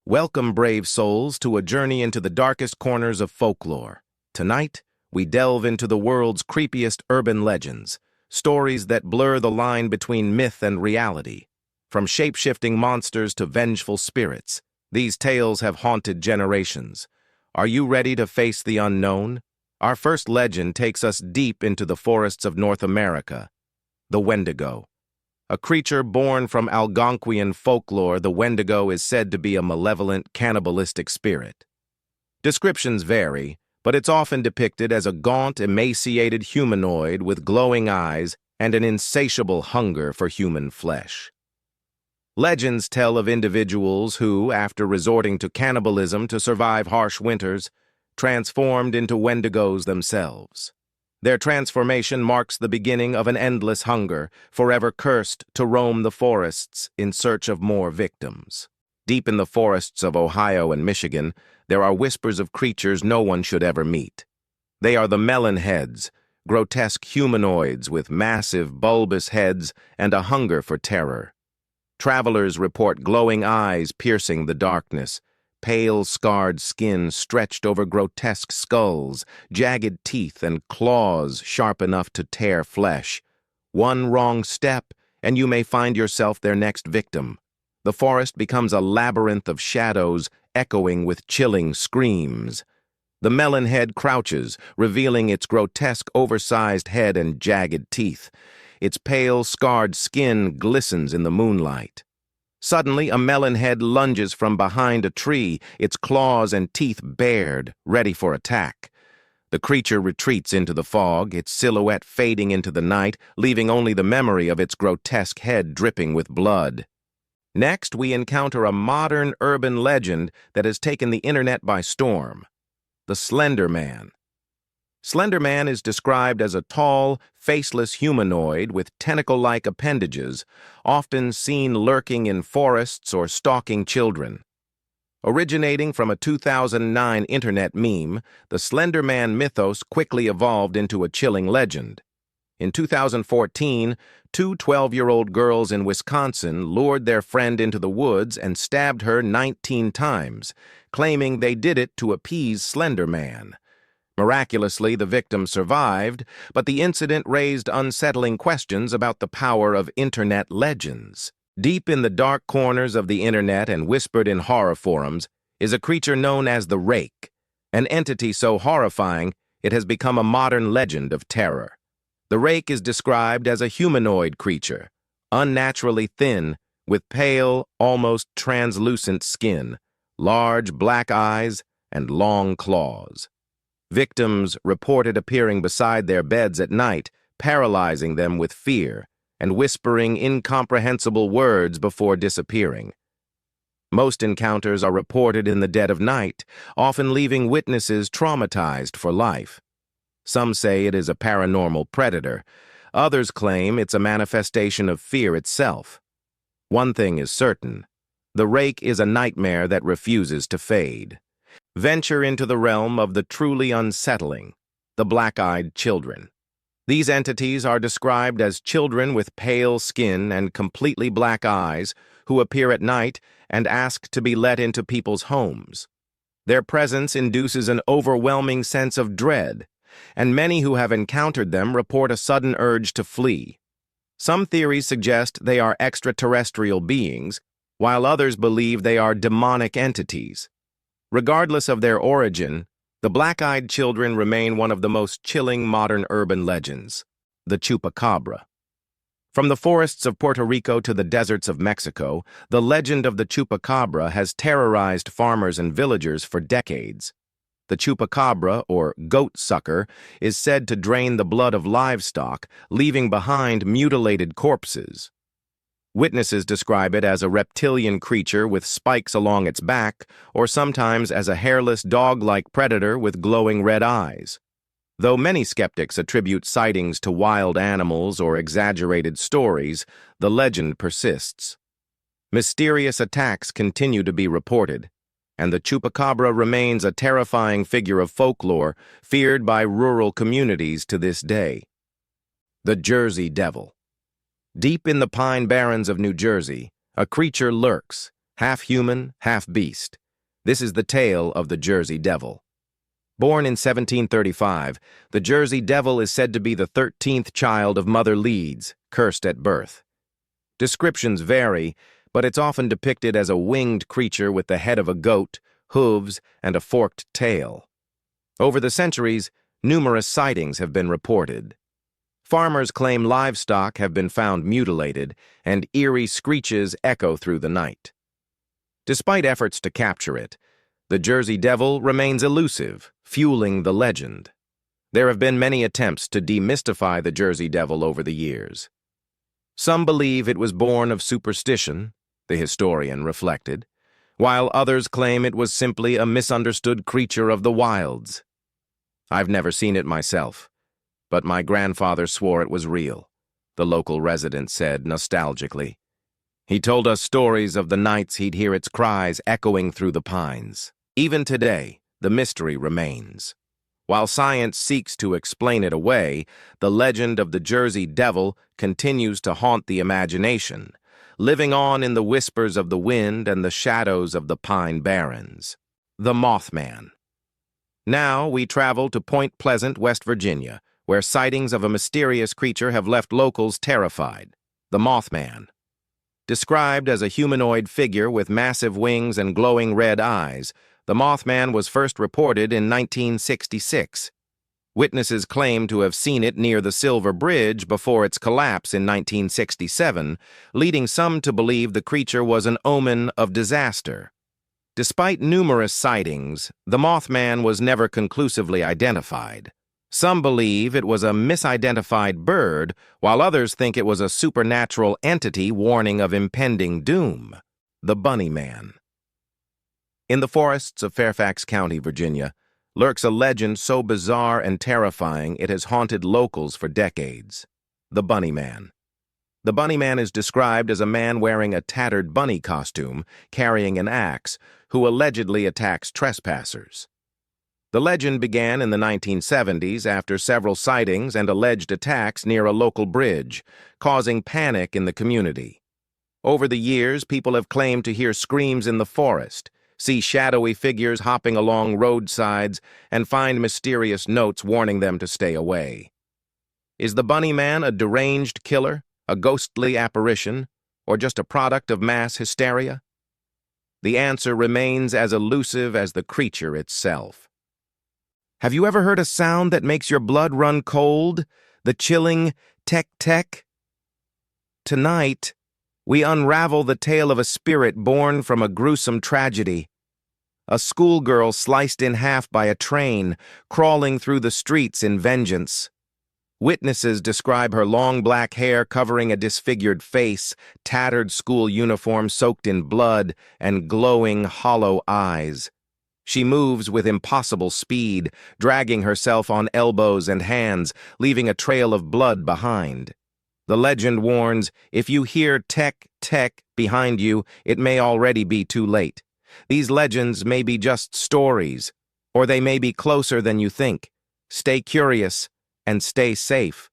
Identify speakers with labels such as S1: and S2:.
S1: Welcome, brave souls, to a journey into the darkest corners of folklore. Tonight, we delve into the world's creepiest urban legends, stories that blur the line between myth and reality. From shape-shifting monsters to vengeful spirits, these tales have haunted generations. Are you ready to face the unknown? Our first legend takes us deep into the forests of North America, the Wendigo. A creature born from Algonquian folklore, the Wendigo is said to be a malevolent, cannibalistic spirit. Descriptions vary, but it's often depicted as a gaunt, emaciated humanoid with glowing eyes and an insatiable hunger for human flesh. Legends tell of individuals who, after resorting to cannibalism to survive harsh winters, transformed into Wendigos themselves. Their transformation marks the beginning of an endless hunger, forever cursed to roam the forests in search of more victims. Deep in the forests of Ohio and Michigan, there are whispers of creatures no one should ever meet. They are the melonheads, grotesque humanoids with massive, bulbous heads and a hunger for terror. Travelers report glowing eyes piercing the darkness, pale, scarred skin stretched over grotesque skulls, jagged teeth and claws sharp enough to tear flesh. One wrong step, and you may find yourself their next victim. The forest becomes a labyrinth of shadows, echoing with chilling screams. The melonhead crouches, revealing its grotesque, oversized head and jagged teeth. Its pale, scarred skin glistens in the moonlight. Suddenly, a melonhead lunges from behind a tree, its claws and teeth bared, ready for attack. The creature retreats into the fog, its silhouette fading into the night, leaving only the memory of its grotesque head dripping with blood. Next, we encounter a modern urban legend that has taken the internet by storm: the Slender Man. Slender Man is described as a tall, faceless humanoid with tentacle-like appendages, often seen lurking in forests or stalking children. Originating from a 2009 internet meme, the Slender Man mythos quickly evolved into a chilling legend. In 2014, two 12-year-old girls in Wisconsin lured their friend into the woods and stabbed her 19 times, claiming they did it to appease Slender Man. Miraculously, the victim survived, but the incident raised unsettling questions about the power of internet legends. Deep in the dark corners of the internet and whispered in horror forums is a creature known as the Rake, an entity so horrifying it has become a modern legend of terror. The Rake is described as a humanoid creature, unnaturally thin, with pale, almost translucent skin, large black eyes, and long claws. Victims reported appearing beside their beds at night, paralyzing them with fear, and whispering incomprehensible words before disappearing. Most encounters are reported in the dead of night, often leaving witnesses traumatized for life. Some say it is a paranormal predator. Others claim it's a manifestation of fear itself. One thing is certain: the Rake is a nightmare that refuses to fade. Venture into the realm of the truly unsettling, the black-eyed children. These entities are described as children with pale skin and completely black eyes who appear at night and ask to be let into people's homes. Their presence induces an overwhelming sense of dread, and many who have encountered them report a sudden urge to flee. Some theories suggest they are extraterrestrial beings, while others believe they are demonic entities. Regardless of their origin, the black-eyed children remain one of the most chilling modern urban legends: the Chupacabra. From the forests of Puerto Rico to the deserts of Mexico, the legend of the Chupacabra has terrorized farmers and villagers for decades. The Chupacabra, or goat sucker, is said to drain the blood of livestock, leaving behind mutilated corpses. Witnesses describe it as a reptilian creature with spikes along its back, or sometimes as a hairless dog-like predator with glowing red eyes. Though many skeptics attribute sightings to wild animals or exaggerated stories, the legend persists. Mysterious attacks continue to be reported, and the Chupacabra remains a terrifying figure of folklore, feared by rural communities to this day. The Jersey Devil. Deep in the pine barrens of New Jersey, a creature lurks, half human, half beast. This is the tale of the Jersey Devil. Born in 1735, the Jersey Devil is said to be the 13th child of Mother Leeds, cursed at birth. Descriptions vary, but it's often depicted as a winged creature with the head of a goat, hooves, and a forked tail. Over the centuries, numerous sightings have been reported. Farmers claim livestock have been found mutilated, and eerie screeches echo through the night. Despite efforts to capture it, the Jersey Devil remains elusive, fueling the legend. There have been many attempts to demystify the Jersey Devil over the years. Some believe it was born of superstition, the historian reflected, while others claim it was simply a misunderstood creature of the wilds. I've never seen it myself, but my grandfather swore it was real, the local resident said nostalgically. He told us stories of the nights he'd hear its cries echoing through the pines. Even today, the mystery remains. While science seeks to explain it away, the legend of the Jersey Devil continues to haunt the imagination, living on in the whispers of the wind and the shadows of the pine barrens. The Mothman. Now we travel to Point Pleasant, West Virginia, where sightings of a mysterious creature have left locals terrified. The Mothman. Described as a humanoid figure with massive wings and glowing red eyes, the Mothman was first reported in 1966. Witnesses claim to have seen it near the Silver Bridge before its collapse in 1967, leading some to believe the creature was an omen of disaster. Despite numerous sightings, the Mothman was never conclusively identified. Some believe it was a misidentified bird, while others think it was a supernatural entity warning of impending doom. The Bunny Man. In the forests of Fairfax County, Virginia, lurks a legend so bizarre and terrifying it has haunted locals for decades. The Bunny Man. The Bunny Man is described as a man wearing a tattered bunny costume, carrying an axe, who allegedly attacks trespassers. The legend began in the 1970s after several sightings and alleged attacks near a local bridge, causing panic in the community. Over the years, people have claimed to hear screams in the forest, see shadowy figures hopping along roadsides, and find mysterious notes warning them to stay away. Is the Bunny Man a deranged killer, a ghostly apparition, or just a product of mass hysteria? The answer remains as elusive as the creature itself. Have you ever heard a sound that makes your blood run cold? The chilling tech-tech? Tonight, we unravel the tale of a spirit born from a gruesome tragedy. A schoolgirl sliced in half by a train, crawling through the streets in vengeance. Witnesses describe her long black hair covering a disfigured face, tattered school uniform soaked in blood, and glowing, hollow eyes. She moves with impossible speed, dragging herself on elbows and hands, leaving a trail of blood behind. The legend warns, if you hear tech, tech behind you, it may already be too late. These legends may be just stories, or they may be closer than you think. Stay curious and stay safe.